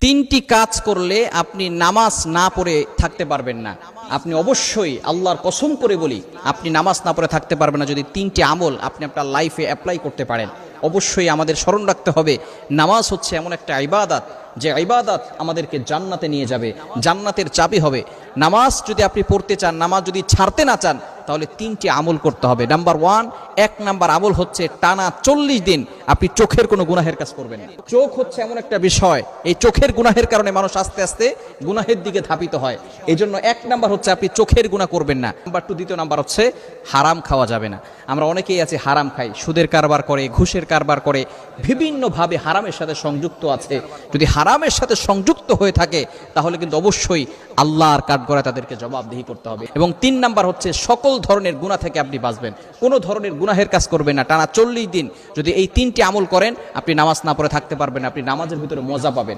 তিনটি কাজ করলে আপনি নামাজ না পড়ে থাকতে পারবেন না। আপনি অবশ্যই আল্লাহর কসম করে বলি, আপনি নামাজ না পড়ে থাকতে পারবেন না যদি তিনটি আমল আপনি আপনার লাইফে অ্যাপ্লাই করতে পারেন। অবশ্যই আমাদের স্মরণ রাখতে হবে, নামাজ হচ্ছে এমন একটা ইবাদত যে ইবাদত আমাদেরকে জান্নাতে নিয়ে যাবে, জান্নাতের চাবি হবে। নামাজ যদি আপনি পড়তে চান, নামাজ যদি ছাড়তে না চান, তাহলে তিনটি আমল করতে হবে। নাম্বার 1, 1 নাম্বার আমল হচ্ছে টানা 40 দিন আপনি চোখের কোনো গুনাহের কাজ করবেন না। চোখ হচ্ছে এমন একটা বিষয়, এই চোখের গুনাহের কারণে মানুষ আস্তে আস্তে গুনাহের দিকে ধাবিত হয়। এই জন্য 1 নাম্বার হচ্ছে আপনি চোখের গুনাহ করবেন না। নাম্বার 2, দ্বিতীয় নাম্বার হচ্ছে হারাম খাওয়া যাবে না। আমরা অনেকেই আছে হারাম খাই, সুদের কারবার করে, ঘুষের কারবার করে, বিভিন্নভাবে হারামের সাথে সংযুক্ত আছে। যদি হারামের সাথে সংযুক্ত হয়ে থাকে তাহলে কিন্তু অবশ্যই আল্লাহর কাঠগড়ায় তাদেরকে জবাবদিহি করতে হবে। এবং 3 নাম্বার হচ্ছে সকল ধরনের গুনাহ থেকে আপনি বাঁচবেন, কোনো ধরনের গুনাহের কাজ করবেন না। টানা 40 দিন যদি এই 3টি আমল করেন, আপনি নামাজ না পড়ে থাকতে পারবেন, আপনি নামাজের ভিতরে মজা পাবেন।